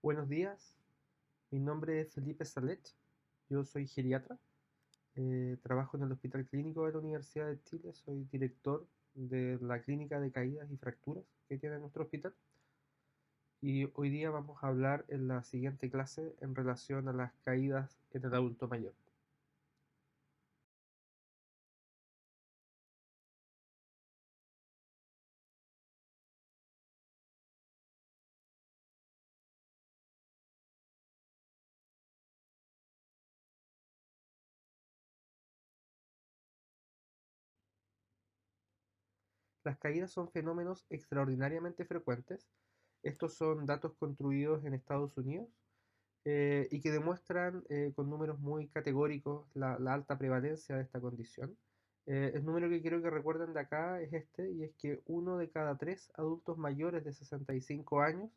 Buenos días, mi nombre es Felipe Salet, yo soy geriatra, trabajo en el Hospital Clínico de la Universidad de Chile, soy director de la clínica de caídas y fracturas que tiene nuestro hospital y hoy día vamos a hablar en la siguiente clase en relación a las caídas en el adulto mayor. Las caídas son fenómenos extraordinariamente frecuentes. Estos son datos construidos en Estados Unidos y que demuestran con números muy categóricos la alta prevalencia de esta condición. El número que quiero que recuerden de acá es este, y es que uno de cada tres adultos mayores de 65 años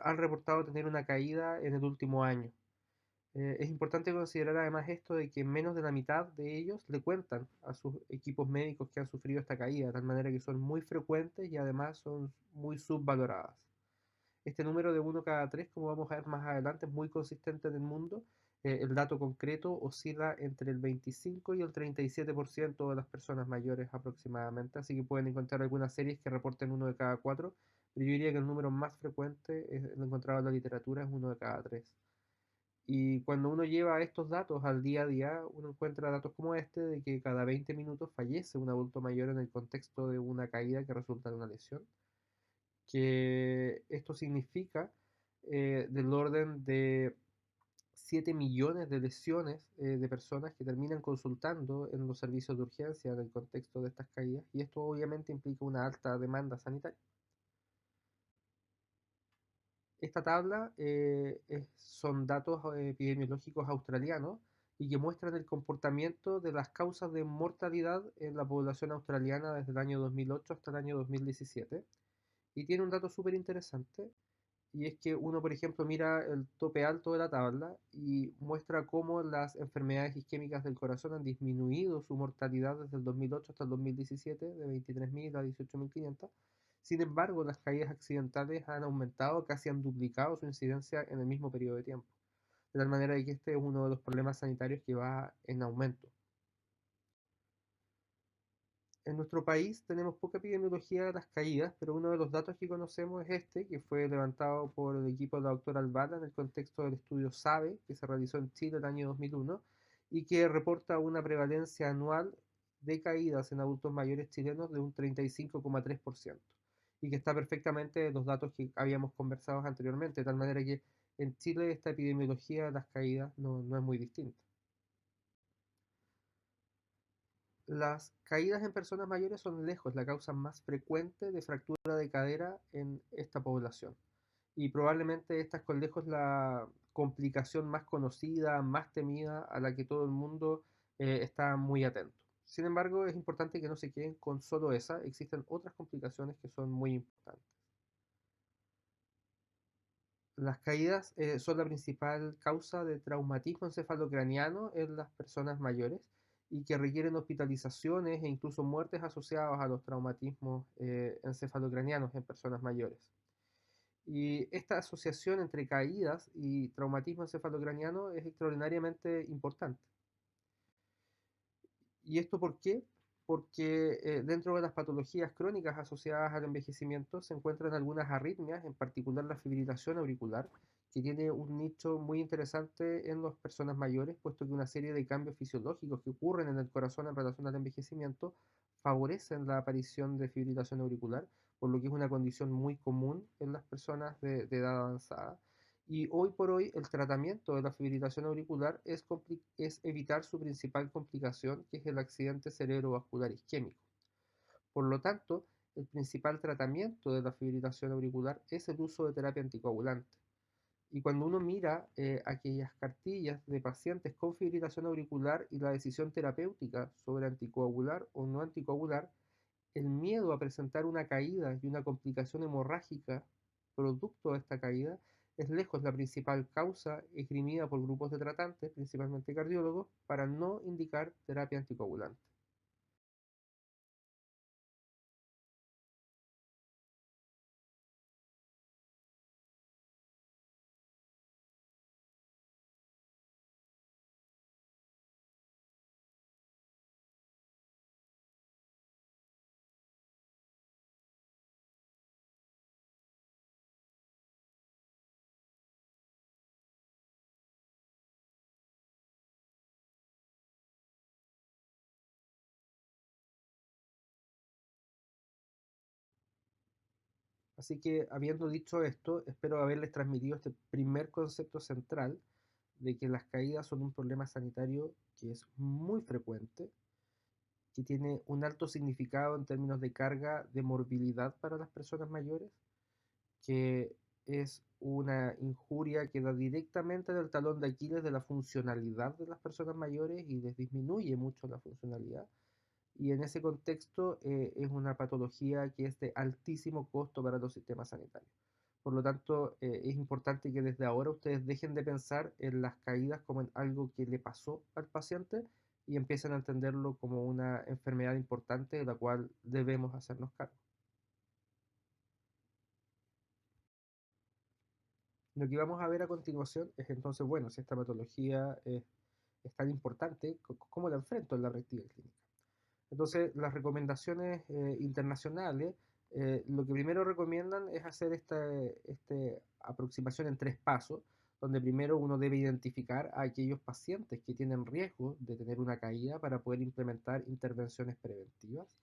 han reportado tener una caída en el último año. Es importante considerar además esto de que menos de la mitad de ellos le cuentan a sus equipos médicos que han sufrido esta caída, de tal manera que son muy frecuentes y además son muy subvaloradas. Este número de uno cada tres, como vamos a ver más adelante, es muy consistente en el mundo. El dato concreto oscila entre el 25 y el 37% de las personas mayores aproximadamente, así que pueden encontrar algunas series que reporten uno de cada cuatro, pero yo diría que el número más frecuente, lo encontrado en la literatura, es uno de cada tres. Y cuando uno lleva estos datos al día a día, uno encuentra datos como este de que cada 20 minutos fallece un adulto mayor en el contexto de una caída que resulta en una lesión, que esto significa del orden de 7 millones de lesiones de personas que terminan consultando en los servicios de urgencia en el contexto de estas caídas, y esto obviamente implica una alta demanda sanitaria. Esta tabla son datos epidemiológicos australianos y que muestran el comportamiento de las causas de mortalidad en la población australiana desde el año 2008 hasta el año 2017. Y tiene un dato súper interesante, y es que uno, por ejemplo, mira el tope alto de la tabla y muestra cómo las enfermedades isquémicas del corazón han disminuido su mortalidad desde el 2008 hasta el 2017, de 23.000 a 18.500. Sin embargo, las caídas accidentales han aumentado, casi han duplicado su incidencia en el mismo periodo de tiempo. De tal manera que este es uno de los problemas sanitarios que va en aumento. En nuestro país tenemos poca epidemiología de las caídas, pero uno de los datos que conocemos es este, que fue levantado por el equipo de la doctora Albala en el contexto del estudio SABE, que se realizó en Chile el año 2001, y que reporta una prevalencia anual de caídas en adultos mayores chilenos de un 35,3%, y que está perfectamente en los datos que habíamos conversado anteriormente, de tal manera que en Chile esta epidemiología de las caídas no es muy distinta. Las caídas en personas mayores son lejos la causa más frecuente de fractura de cadera en esta población. Y probablemente esta es con lejos la complicación más conocida, más temida, a la que todo el mundo está muy atento. Sin embargo, es importante que no se queden con solo esa, existen otras complicaciones que son muy importantes. Las caídas son la principal causa de traumatismo encefalocraniano en las personas mayores y que requieren hospitalizaciones e incluso muertes asociadas a los traumatismos encefalocranianos en personas mayores. Y esta asociación entre caídas y traumatismo encefalocraniano es extraordinariamente importante. ¿Y esto por qué? Porque dentro de las patologías crónicas asociadas al envejecimiento se encuentran algunas arritmias, en particular la fibrilación auricular, que tiene un nicho muy interesante en las personas mayores, puesto que una serie de cambios fisiológicos que ocurren en el corazón en relación al envejecimiento favorecen la aparición de fibrilación auricular, por lo que es una condición muy común en las personas de edad avanzada. Y hoy por hoy el tratamiento de la fibrilación auricular es evitar su principal complicación, que es el accidente cerebrovascular isquémico. Por lo tanto, el principal tratamiento de la fibrilación auricular es el uso de terapia anticoagulante. Y cuando uno mira aquellas cartillas de pacientes con fibrilación auricular y la decisión terapéutica sobre anticoagular o no anticoagular, el miedo a presentar una caída y una complicación hemorrágica producto de esta caída es lejos la principal causa esgrimida por grupos de tratantes, principalmente cardiólogos, para no indicar terapia anticoagulante. Así que, habiendo dicho esto, espero haberles transmitido este primer concepto central de que las caídas son un problema sanitario que es muy frecuente, que tiene un alto significado en términos de carga de morbilidad para las personas mayores, que es una injuria que da directamente del talón de Aquiles de la funcionalidad de las personas mayores y les disminuye mucho la funcionalidad. Y en ese contexto es una patología que es de altísimo costo para los sistemas sanitarios. Por lo tanto, es importante que desde ahora ustedes dejen de pensar en las caídas como en algo que le pasó al paciente y empiecen a entenderlo como una enfermedad importante de la cual debemos hacernos cargo. Lo que vamos a ver a continuación es entonces, bueno, si esta patología es tan importante, ¿cómo la enfrento en la práctica clínica? Entonces, las recomendaciones internacionales, lo que primero recomiendan es hacer esta aproximación en 3 pasos, donde primero uno debe identificar a aquellos pacientes que tienen riesgo de tener una caída para poder implementar intervenciones preventivas.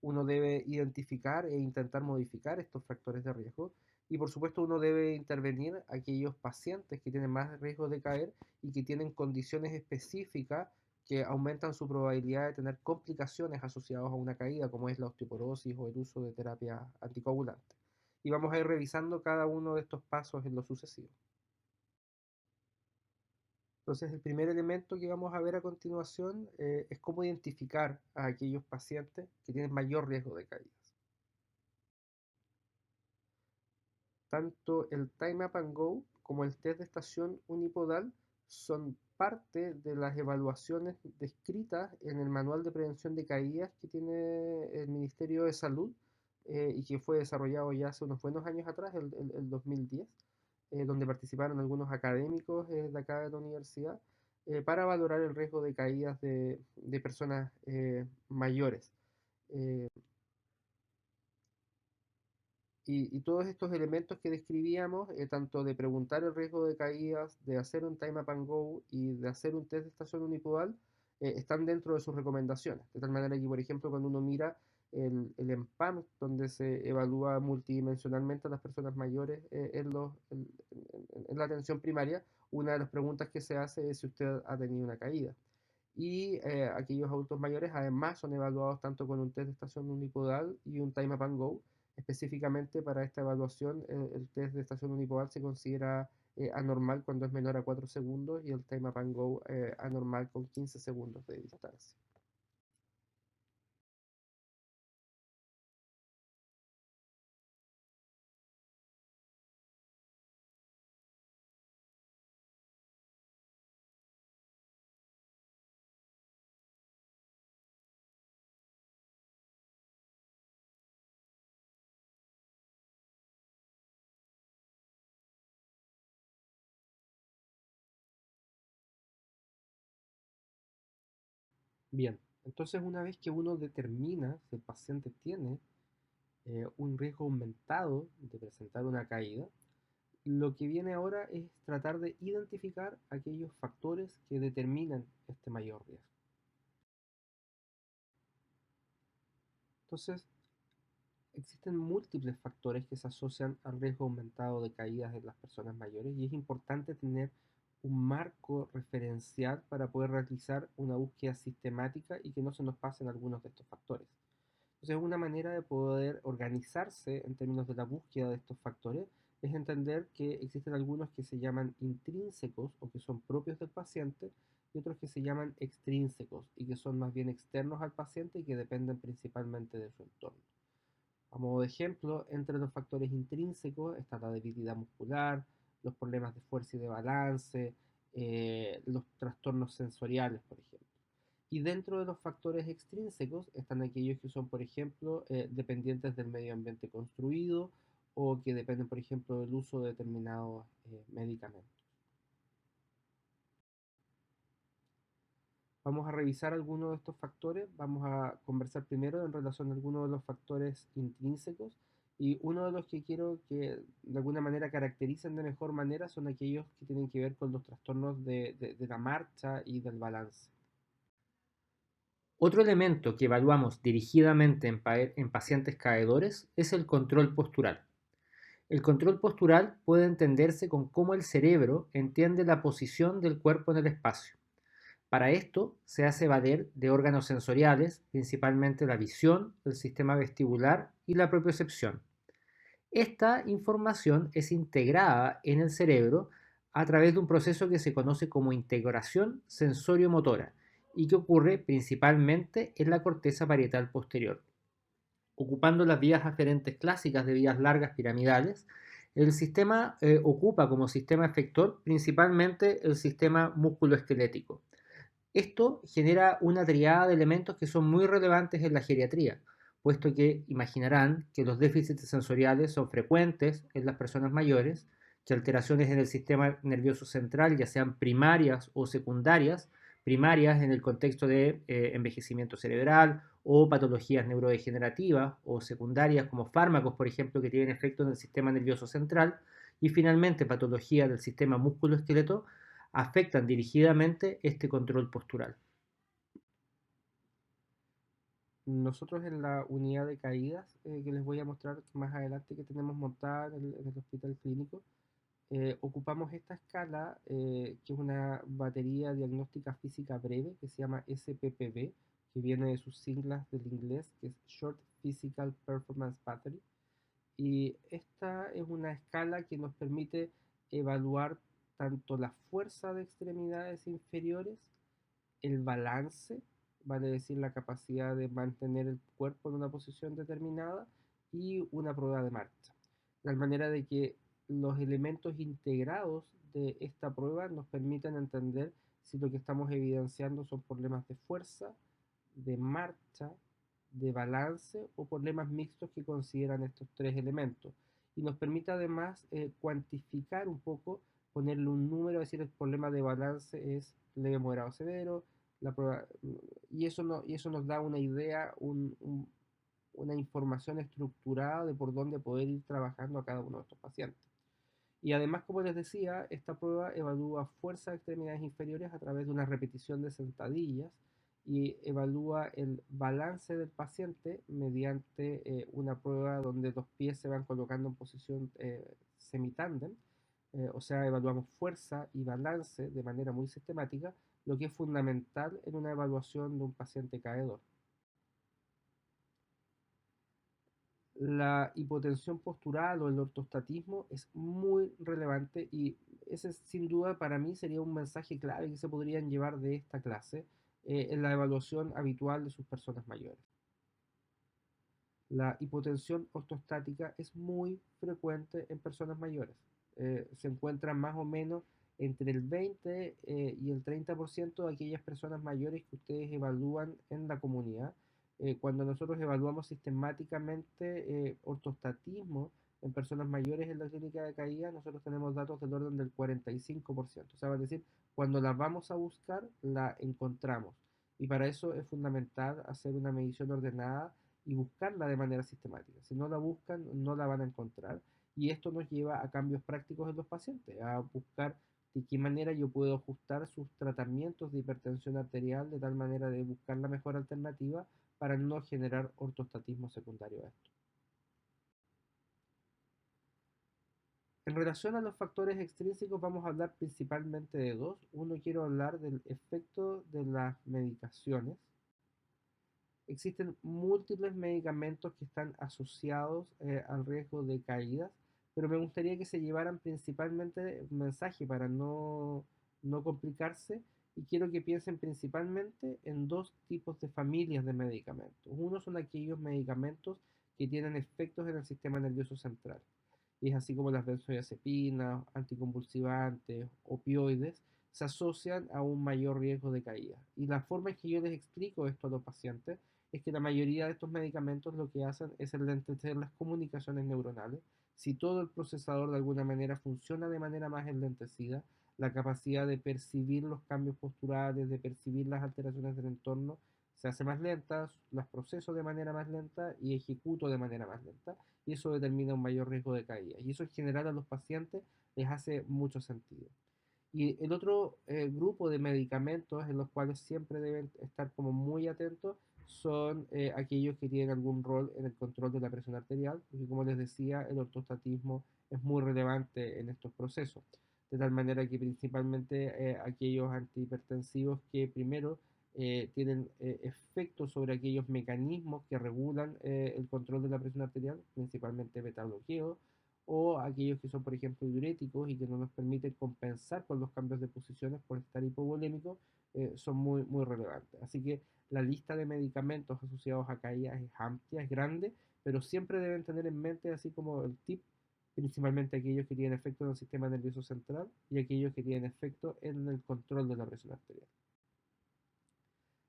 Uno debe identificar e intentar modificar estos factores de riesgo. Y por supuesto uno debe intervenir a aquellos pacientes que tienen más riesgo de caer y que tienen condiciones específicas que aumentan su probabilidad de tener complicaciones asociadas a una caída, como es la osteoporosis o el uso de terapias anticoagulantes. Y vamos a ir revisando cada uno de estos pasos en lo sucesivo. Entonces, el primer elemento que vamos a ver a continuación es cómo identificar a aquellos pacientes que tienen mayor riesgo de caídas. Tanto el Time Up and Go como el test de estación unipodal son parte de las evaluaciones descritas en el Manual de Prevención de Caídas que tiene el Ministerio de Salud y que fue desarrollado ya hace unos buenos años atrás, el 2010, donde participaron algunos académicos de acá de la universidad para valorar el riesgo de caídas de personas mayores. Eh, y todos estos elementos que describíamos, tanto de preguntar el riesgo de caídas, de hacer un time up and go y de hacer un test de estación unipodal, están dentro de sus recomendaciones. De tal manera que, por ejemplo, cuando uno mira el EMPAM, donde se evalúa multidimensionalmente a las personas mayores en la atención primaria, una de las preguntas que se hace es si usted ha tenido una caída. Y aquellos adultos mayores además son evaluados tanto con un test de estación unipodal y un time up and go. Específicamente para esta evaluación, el test de estación unipodal se considera anormal cuando es menor a 4 segundos y el time up and go anormal con 15 segundos de distancia. Bien, entonces una vez que uno determina si el paciente tiene un riesgo aumentado de presentar una caída, lo que viene ahora es tratar de identificar aquellos factores que determinan este mayor riesgo. Entonces, existen múltiples factores que se asocian al riesgo aumentado de caídas en las personas mayores y es importante tener un marco referencial para poder realizar una búsqueda sistemática y que no se nos pasen algunos de estos factores. Entonces, una manera de poder organizarse en términos de la búsqueda de estos factores es entender que existen algunos que se llaman intrínsecos o que son propios del paciente y otros que se llaman extrínsecos y que son más bien externos al paciente y que dependen principalmente de su entorno. A modo de ejemplo, entre los factores intrínsecos está la debilidad muscular, los problemas de fuerza y de balance, los trastornos sensoriales, por ejemplo. Y dentro de los factores extrínsecos están aquellos que son, por ejemplo, dependientes del medio ambiente construido o que dependen, por ejemplo, del uso de determinados medicamentos. Vamos a revisar algunos de estos factores. Vamos a conversar primero en relación a algunos de los factores intrínsecos. Y uno de los que quiero que de alguna manera caractericen de mejor manera son aquellos que tienen que ver con los trastornos de la marcha y del balance. Otro elemento que evaluamos dirigidamente en pacientes caedores es el control postural. El control postural puede entenderse con cómo el cerebro entiende la posición del cuerpo en el espacio. Para esto se hace valer de órganos sensoriales, principalmente la visión, el sistema vestibular y la propiocepción. Esta información es integrada en el cerebro a través de un proceso que se conoce como integración sensorio-motora y que ocurre principalmente en la corteza parietal posterior. Ocupando las vías aferentes clásicas de vías largas piramidales, el sistema ocupa como sistema efector principalmente el sistema musculoesquelético. Esto genera una triada de elementos que son muy relevantes en la geriatría, puesto que imaginarán que los déficits sensoriales son frecuentes en las personas mayores, que alteraciones en el sistema nervioso central, ya sean primarias o secundarias, primarias en el contexto de envejecimiento cerebral o patologías neurodegenerativas, o secundarias como fármacos, por ejemplo, que tienen efecto en el sistema nervioso central, y finalmente patologías del sistema músculo-esqueleto, afectan dirigidamente este control postural. Nosotros en la unidad de caídas, que les voy a mostrar más adelante que tenemos montada en el hospital clínico, ocupamos esta escala, que es una batería diagnóstica física breve, que se llama SPPB, que viene de sus siglas del inglés, que es Short Physical Performance Battery. Y esta es una escala que nos permite evaluar tanto la fuerza de extremidades inferiores, el balance, vale decir la capacidad de mantener el cuerpo en una posición determinada, y una prueba de marcha. De manera de que los elementos integrados de esta prueba nos permiten entender si lo que estamos evidenciando son problemas de fuerza, de marcha, de balance o problemas mixtos que consideran estos tres elementos. Y nos permite además cuantificar un poco, ponerle un número, decir el problema de balance es leve, moderado, severo, la prueba, y eso nos da una idea, una información estructurada de por dónde poder ir trabajando a cada uno de estos pacientes. Y además, como les decía, esta prueba evalúa fuerza de extremidades inferiores a través de una repetición de sentadillas y evalúa el balance del paciente mediante una prueba donde los pies se van colocando en posición semitándem. O sea, evaluamos fuerza y balance de manera muy sistemática, lo que es fundamental en una evaluación de un paciente caedor. La hipotensión postural o el ortostatismo es muy relevante, y ese sin duda para mí sería un mensaje clave que se podrían llevar de esta clase en la evaluación habitual de sus personas mayores. La hipotensión ortostática es muy frecuente en personas mayores. Se encuentra más o menos entre el 20 y el 30% de aquellas personas mayores que ustedes evalúan en la comunidad. Cuando nosotros evaluamos sistemáticamente ortostatismo en personas mayores en la clínica de caída, nosotros tenemos datos del orden del 45%. O sea, es decir, cuando la vamos a buscar, la encontramos. Y para eso es fundamental hacer una medición ordenada y buscarla de manera sistemática. Si no la buscan, no la van a encontrar. Y esto nos lleva a cambios prácticos en los pacientes, a buscar de qué manera yo puedo ajustar sus tratamientos de hipertensión arterial de tal manera de buscar la mejor alternativa para no generar ortostatismo secundario a esto. En relación a los factores extrínsecos vamos a hablar principalmente de dos. Uno, quiero hablar del efecto de las medicaciones. Existen múltiples medicamentos que están asociados al riesgo de caídas, pero me gustaría que se llevaran principalmente un mensaje para no complicarse, y quiero que piensen principalmente en dos tipos de familias de medicamentos. Uno son aquellos medicamentos que tienen efectos en el sistema nervioso central, y es así como las benzodiazepinas, anticonvulsivantes, opioides, se asocian a un mayor riesgo de caída. Y la forma en que yo les explico esto a los pacientes es que la mayoría de estos medicamentos lo que hacen es enlentecer las comunicaciones neuronales. Si todo el procesador de alguna manera funciona de manera más enlentecida, la capacidad de percibir los cambios posturales, de percibir las alteraciones del entorno, se hace más lenta, las proceso de manera más lenta y ejecuto de manera más lenta, y eso determina un mayor riesgo de caída. Y eso en general a los pacientes les hace mucho sentido. Y el otro grupo de medicamentos en los cuales siempre deben estar como muy atentos son aquellos que tienen algún rol en el control de la presión arterial, porque como les decía, el ortostatismo es muy relevante en estos procesos. De tal manera que principalmente aquellos antihipertensivos que primero tienen efectos sobre aquellos mecanismos que regulan el control de la presión arterial, principalmente beta bloqueo, o aquellos que son, por ejemplo, diuréticos y que no nos permiten compensar con los cambios de posiciones por estar hipovolémicos, son muy, muy relevantes. Así que la lista de medicamentos asociados a caídas es amplia, es grande, pero siempre deben tener en mente, así como el tip, principalmente aquellos que tienen efecto en el sistema nervioso central y aquellos que tienen efecto en el control de la presión arterial.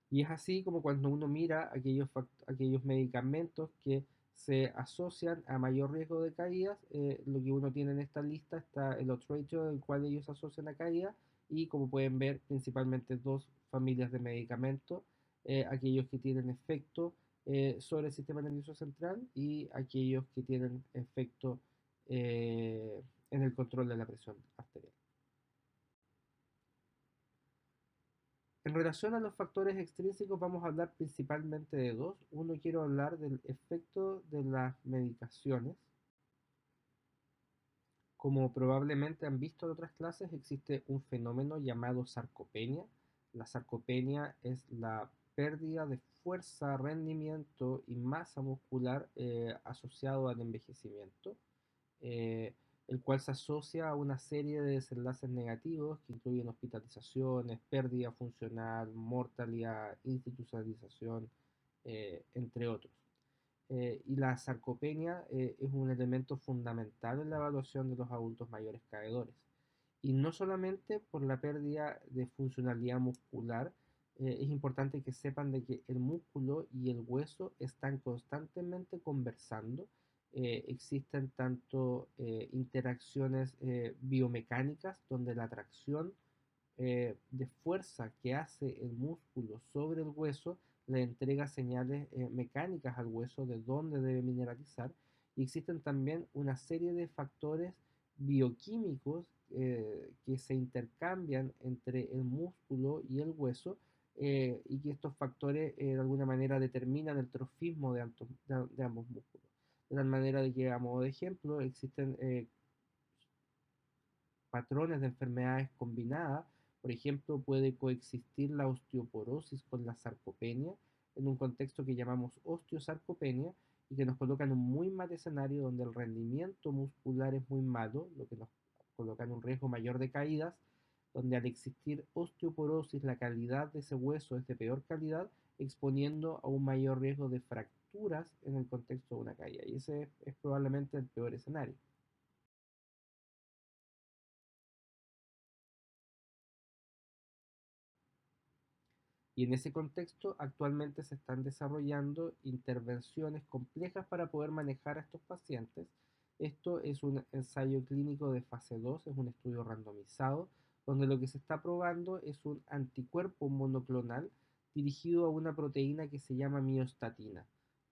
Y es así como cuando uno mira aquellos medicamentos que se asocian a mayor riesgo de caídas, lo que uno tiene en esta lista está el odds ratio del cual ellos asocian a caída y como pueden ver principalmente dos familias de medicamentos, aquellos que tienen efecto sobre el sistema nervioso central y aquellos que tienen efecto en el control de la presión arterial. En relación a los factores extrínsecos vamos a hablar principalmente de dos. Uno, quiero hablar del efecto de las medicaciones. Como probablemente han visto en otras clases, existe un fenómeno llamado sarcopenia. La sarcopenia es la pérdida de fuerza, rendimiento y masa muscular asociado al envejecimiento, eh, el cual se asocia a una serie de desenlaces negativos que incluyen hospitalizaciones, pérdida funcional, mortalidad, institucionalización, entre otros. Y la sarcopenia es un elemento fundamental en la evaluación de los adultos mayores caedores. Y no solamente por la pérdida de funcionalidad muscular, es importante que sepan de que el músculo y el hueso están constantemente conversando. Existen tanto interacciones biomecánicas donde la tracción de fuerza que hace el músculo sobre el hueso le entrega señales mecánicas al hueso de dónde debe mineralizar. Y existen también una serie de factores bioquímicos que se intercambian entre el músculo y el hueso, y que estos factores de alguna manera determinan el trofismo de ambos músculos. De tal manera de que, a modo de ejemplo, existen patrones de enfermedades combinadas. Por ejemplo, puede coexistir la osteoporosis con la sarcopenia en un contexto que llamamos osteosarcopenia y que nos coloca en un muy mal escenario donde el rendimiento muscular es muy malo, lo que nos coloca en un riesgo mayor de caídas, donde al existir osteoporosis la calidad de ese hueso es de peor calidad, exponiendo a un mayor riesgo de fracturas en el contexto de una caída. Y ese es probablemente el peor escenario. Y en ese contexto, actualmente se están desarrollando intervenciones complejas para poder manejar a estos pacientes. Esto es un ensayo clínico de fase 2, es un estudio randomizado, donde lo que se está probando es un anticuerpo monoclonal dirigido a una proteína que se llama miostatina.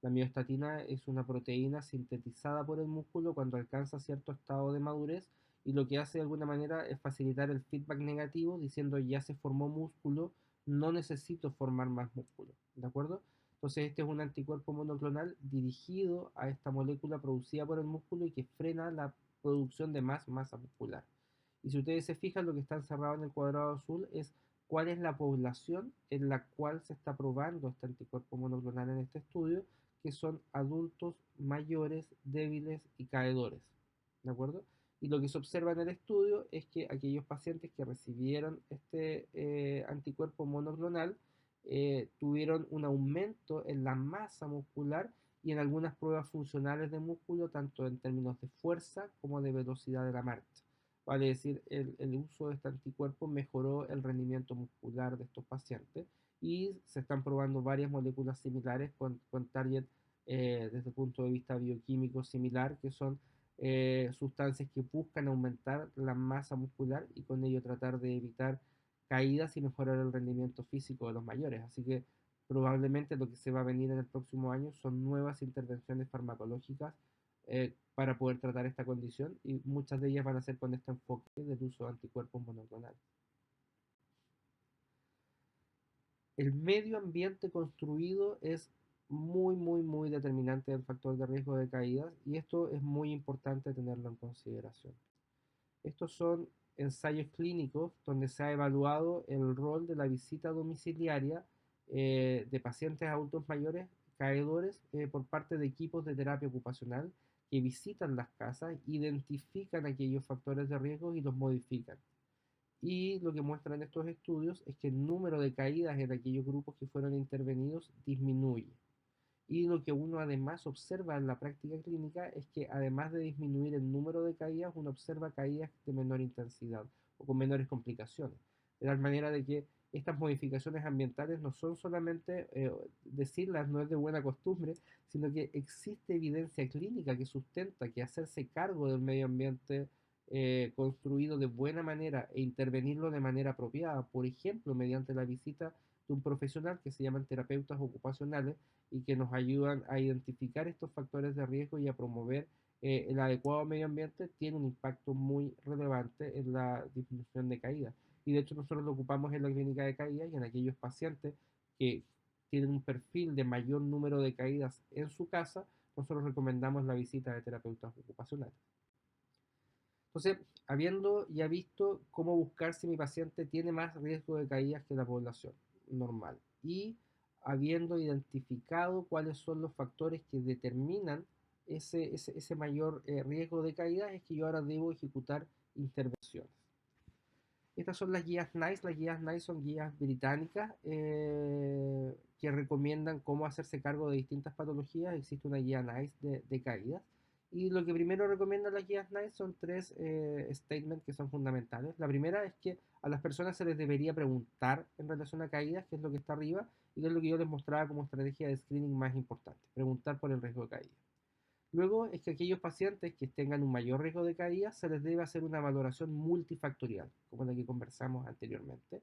La miostatina es una proteína sintetizada por el músculo cuando alcanza cierto estado de madurez y lo que hace de alguna manera es facilitar el feedback negativo diciendo ya se formó músculo, no necesito formar más músculo, ¿de acuerdo? Entonces este es un anticuerpo monoclonal dirigido a esta molécula producida por el músculo y que frena la producción de más masa muscular. Y si ustedes se fijan, lo que está encerrado en el cuadrado azul es cuál es la población en la cual se está probando este anticuerpo monoclonal en este estudio, que son adultos mayores, débiles y caedores, ¿de acuerdo? Y lo que se observa en el estudio es que aquellos pacientes que recibieron este anticuerpo monoclonal tuvieron un aumento en la masa muscular y en algunas pruebas funcionales de músculo, tanto en términos de fuerza como de velocidad de la marcha. Vale decir, el uso de este anticuerpo mejoró el rendimiento muscular de estos pacientes y se están probando varias moléculas similares con target desde el punto de vista bioquímico similar, que son sustancias que buscan aumentar la masa muscular y con ello tratar de evitar caídas y mejorar el rendimiento físico de los mayores. Así que probablemente lo que se va a venir en el próximo año son nuevas intervenciones farmacológicas para poder tratar esta condición y muchas de ellas van a ser con este enfoque del uso de anticuerpos monoclonales. El medio ambiente construido es muy determinante del factor de riesgo de caídas y esto es muy importante tenerlo en consideración. Estos son ensayos clínicos donde se ha evaluado el rol de la visita domiciliaria de pacientes adultos mayores caedores por parte de equipos de terapia ocupacional que visitan las casas, identifican aquellos factores de riesgo y los modifican. Y lo que muestran estos estudios es que el número de caídas en aquellos grupos que fueron intervenidos disminuye. Y lo que uno además observa en la práctica clínica es que además de disminuir el número de caídas, uno observa caídas de menor intensidad o con menores complicaciones. De tal manera de que estas modificaciones ambientales no son solamente decirlas, no es de buena costumbre, sino que existe evidencia clínica que sustenta que hacerse cargo del medio ambiente construido de buena manera e intervenirlo de manera apropiada, por ejemplo, mediante la visita de un profesional que se llaman terapeutas ocupacionales, y que nos ayudan a identificar estos factores de riesgo y a promover el adecuado medio ambiente, tiene un impacto muy relevante en la disminución de caídas. Y de hecho nosotros lo ocupamos en la clínica de caídas y en aquellos pacientes que tienen un perfil de mayor número de caídas en su casa, nosotros recomendamos la visita de terapeutas ocupacionales. Entonces, habiendo ya visto cómo buscar si mi paciente tiene más riesgo de caídas que la población normal y habiendo identificado cuáles son los factores que determinan ese mayor riesgo de caídas, es que yo ahora debo ejecutar intervenciones. Estas son las guías NICE. Las guías NICE son guías británicas que recomiendan cómo hacerse cargo de distintas patologías. Existe una guía NICE de caídas. Y lo que primero recomiendan las guías NICE son tres statements que son fundamentales. La primera es que a las personas se les debería preguntar en relación a caídas, qué es lo que está arriba, y qué es lo que yo les mostraba como estrategia de screening más importante, preguntar por el riesgo de caída. Luego es que aquellos pacientes que tengan un mayor riesgo de caída se les debe hacer una valoración multifactorial, como la que conversamos anteriormente.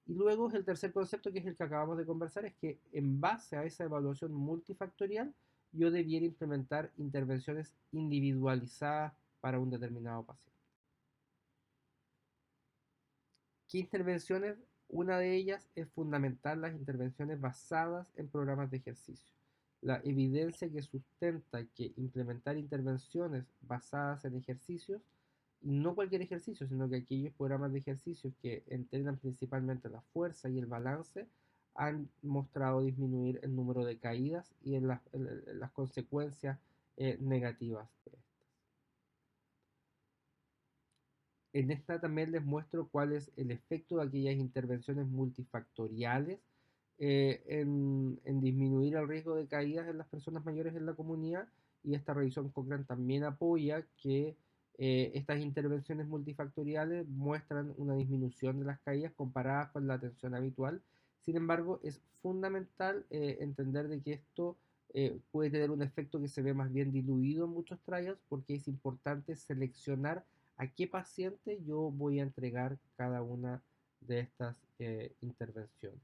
Y luego es el tercer concepto, que es el que acabamos de conversar, es que en base a esa evaluación multifactorial yo debiera implementar intervenciones individualizadas para un determinado paciente. ¿Qué intervenciones? Una de ellas es fundamental las intervenciones basadas en programas de ejercicio. La evidencia que sustenta que implementar intervenciones basadas en ejercicios, y no cualquier ejercicio, sino que aquellos programas de ejercicios que entrenan principalmente la fuerza y el balance, han mostrado disminuir el número de caídas y en las consecuencias negativas de esto. En esta también les muestro cuál es el efecto de aquellas intervenciones multifactoriales en disminuir el riesgo de caídas en las personas mayores en la comunidad, y esta revisión Cochrane también apoya que estas intervenciones multifactoriales muestran una disminución de las caídas comparadas con la atención habitual. Sin embargo, es fundamental entender de que esto puede tener un efecto que se ve más bien diluido en muchos trials, porque es importante seleccionar a qué paciente yo voy a entregar cada una de estas intervenciones.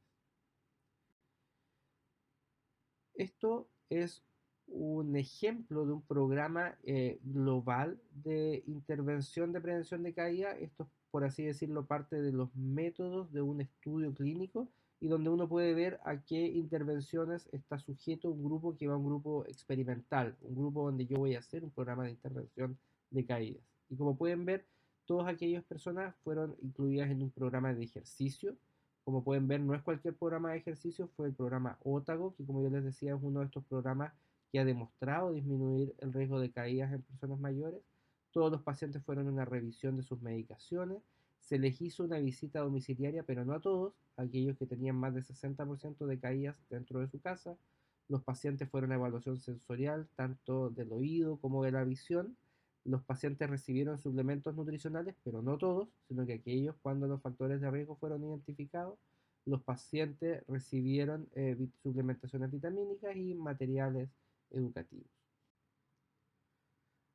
Esto es un ejemplo de un programa global de intervención de prevención de caída. Esto es, por así decirlo, parte de los métodos de un estudio clínico, y donde uno puede ver a qué intervenciones está sujeto un grupo que va a un grupo experimental, un grupo donde yo voy a hacer un programa de intervención de caídas. Y como pueden ver, todas aquellas personas fueron incluidas en un programa de ejercicio. Como pueden ver, no es cualquier programa de ejercicio, fue el programa Otago, que como yo les decía es uno de estos programas que ha demostrado disminuir el riesgo de caídas en personas mayores. Todos los pacientes fueron a una revisión de sus medicaciones, se les hizo una visita domiciliaria, pero no a todos, aquellos que tenían más de 60% de caídas dentro de su casa. Los pacientes fueron a evaluación sensorial, tanto del oído como de la visión. Los pacientes recibieron suplementos nutricionales, pero no todos, sino que aquellos cuando los factores de riesgo fueron identificados. Los pacientes recibieron suplementaciones vitamínicas y materiales educativos.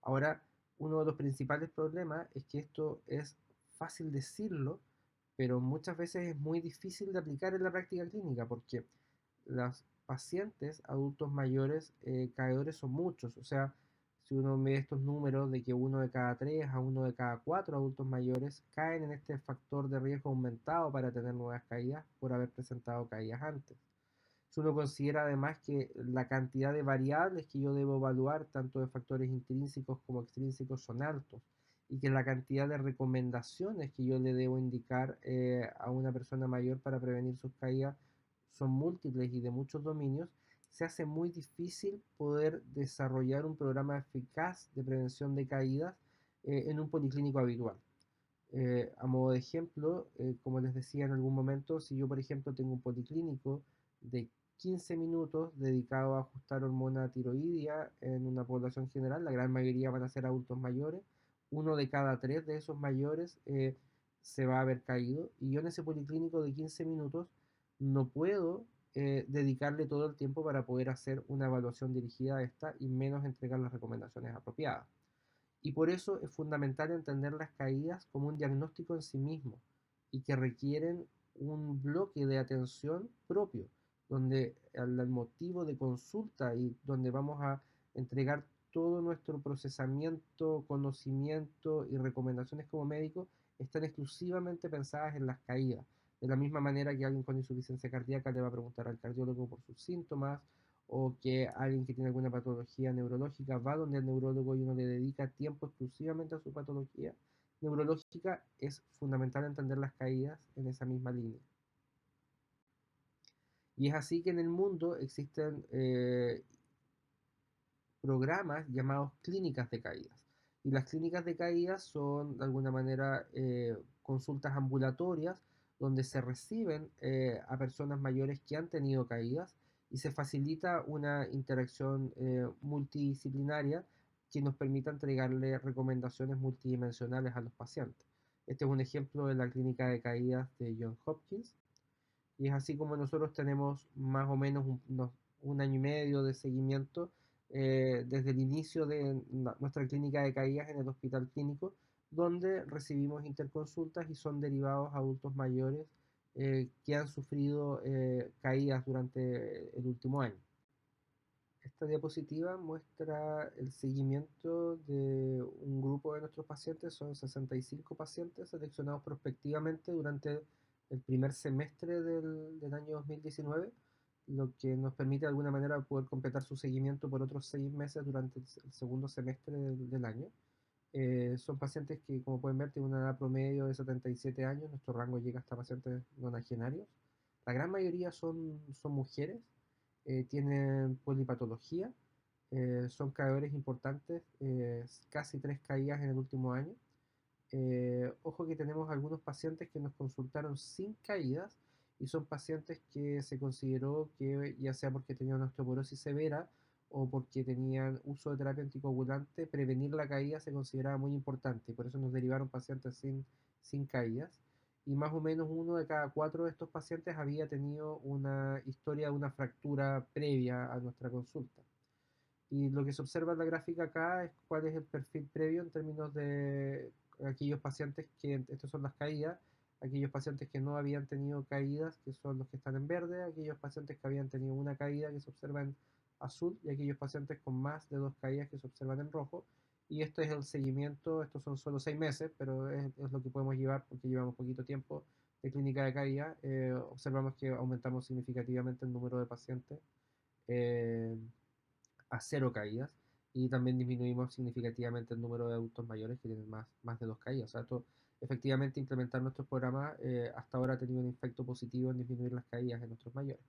Ahora, uno de los principales problemas es que esto es fácil decirlo, pero muchas veces es muy difícil de aplicar en la práctica clínica, porque los pacientes adultos mayores caedores son muchos. O sea, si uno ve estos números de que uno de cada 3 a uno de cada 4 adultos mayores caen en este factor de riesgo aumentado para tener nuevas caídas por haber presentado caídas antes. Si uno considera además que la cantidad de variables que yo debo evaluar, tanto de factores intrínsecos como extrínsecos, son altos, y que la cantidad de recomendaciones que yo le debo indicar a una persona mayor para prevenir sus caídas son múltiples y de muchos dominios, se hace muy difícil poder desarrollar un programa eficaz de prevención de caídas en un policlínico habitual. A modo de ejemplo, como les decía en algún momento, si yo por ejemplo tengo un policlínico de 15 minutos dedicado a ajustar hormona tiroidea en una población general, la gran mayoría van a ser adultos mayores, uno de cada tres de esos mayores se va a haber caído, y yo en ese policlínico de 15 minutos no puedo dedicarle todo el tiempo para poder hacer una evaluación dirigida a esta y menos entregar las recomendaciones apropiadas. Y por eso es fundamental entender las caídas como un diagnóstico en sí mismo y que requieren un bloque de atención propio, donde el motivo de consulta y donde vamos a entregar todo nuestro procesamiento, conocimiento y recomendaciones como médico están exclusivamente pensadas en las caídas. De la misma manera que alguien con insuficiencia cardíaca le va a preguntar al cardiólogo por sus síntomas, o que alguien que tiene alguna patología neurológica va donde el neurólogo y uno le dedica tiempo exclusivamente a su patología neurológica, es fundamental entender las caídas en esa misma línea. Y es así que en el mundo existen programas llamados clínicas de caídas. Y las clínicas de caídas son de alguna manera consultas ambulatorias donde se reciben a personas mayores que han tenido caídas y se facilita una interacción multidisciplinaria que nos permita entregarle recomendaciones multidimensionales a los pacientes. Este es un ejemplo de la clínica de caídas de Johns Hopkins, y es así como nosotros tenemos más o menos un año y medio de seguimiento desde el inicio de nuestra clínica de caídas en el hospital clínico, donde recibimos interconsultas y son derivados a adultos mayores que han sufrido caídas durante el último año. Esta diapositiva muestra el seguimiento de un grupo de nuestros pacientes, son 65 pacientes seleccionados prospectivamente durante el primer semestre del año 2019, lo que nos permite de alguna manera poder completar su seguimiento por otros 6 meses durante el segundo semestre del año. Son pacientes que, como pueden ver, tienen una edad promedio de 77 años, nuestro rango llega hasta pacientes nonagenarios. La gran mayoría son mujeres, tienen polipatología, son caedores importantes, casi 3 caídas en el último año. Ojo que tenemos algunos pacientes que nos consultaron sin caídas y son pacientes que se consideró que ya sea porque tenían una osteoporosis severa o porque tenían uso de terapia anticoagulante, prevenir la caída se consideraba muy importante y por eso nos derivaron pacientes sin caídas. Y más o menos uno de cada 4 de estos pacientes había tenido una historia de una fractura previa a nuestra consulta. Y lo que se observa en la gráfica acá es cuál es el perfil previo en términos de aquellos pacientes que, estas son las caídas, aquellos pacientes que no habían tenido caídas, que son los que están en verde, aquellos pacientes que habían tenido una caída, que se observa en azul, y aquellos pacientes con más de 2 caídas, que se observan en rojo. Y esto es el seguimiento, estos son solo 6 meses, pero es lo que podemos llevar porque llevamos poquito tiempo de clínica de caída. Observamos que aumentamos significativamente el número de pacientes eh, a 0 caídas, y también disminuimos significativamente el número de adultos mayores que tienen más de 2 caídas. O sea, esto, efectivamente, implementar nuestros programas hasta ahora ha tenido un efecto positivo en disminuir las caídas en nuestros mayores.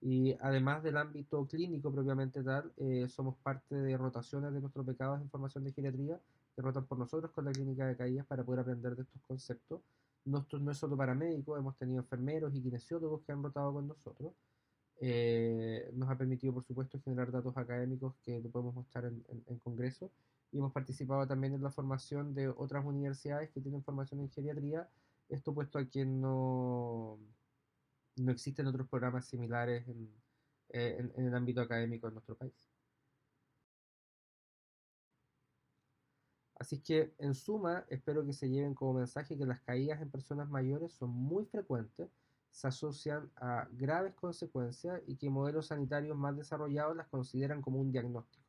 Y además del ámbito clínico propiamente tal, somos parte de rotaciones de nuestros becados en formación de geriatría que rotan por nosotros con la clínica de caídas para poder aprender de estos conceptos. No es solo para médicos, hemos tenido enfermeros y kinesiólogos que han rotado con nosotros. Nos ha permitido, por supuesto, generar datos académicos que lo podemos mostrar en congresos, y hemos participado también en la formación de otras universidades que tienen formación en geriatría, esto puesto a que no existen otros programas similares en el ámbito académico en nuestro país. Así que, en suma, espero que se lleven como mensaje que las caídas en personas mayores son muy frecuentes, se asocian a graves consecuencias y que modelos sanitarios más desarrollados las consideran como un diagnóstico.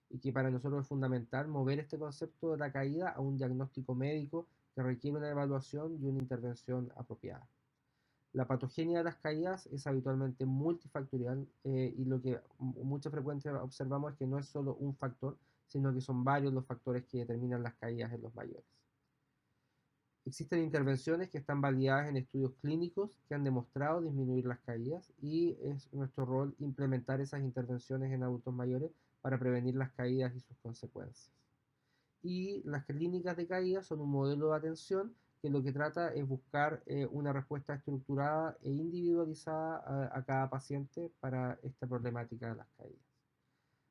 Y que para nosotros es fundamental mover este concepto de la caída a un diagnóstico médico que requiere una evaluación y una intervención apropiada. La patogenia de las caídas es habitualmente multifactorial y lo que mucha frecuencia observamos es que no es solo un factor, sino que son varios los factores que determinan las caídas en los mayores. Existen intervenciones que están validadas en estudios clínicos que han demostrado disminuir las caídas y es nuestro rol implementar esas intervenciones en adultos mayores para prevenir las caídas y sus consecuencias. Y las clínicas de caída son un modelo de atención que lo que trata es buscar una respuesta estructurada e individualizada a cada paciente para esta problemática de las caídas.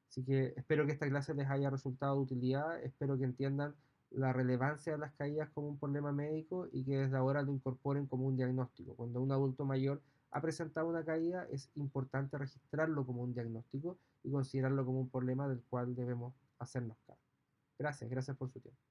Así que espero que esta clase les haya resultado de utilidad, espero que entiendan la relevancia de las caídas como un problema médico y que desde ahora lo incorporen como un diagnóstico. Cuando un adulto mayor ha presentado una caída, es importante registrarlo como un diagnóstico y considerarlo como un problema del cual debemos hacernos cargo. Gracias por su tiempo.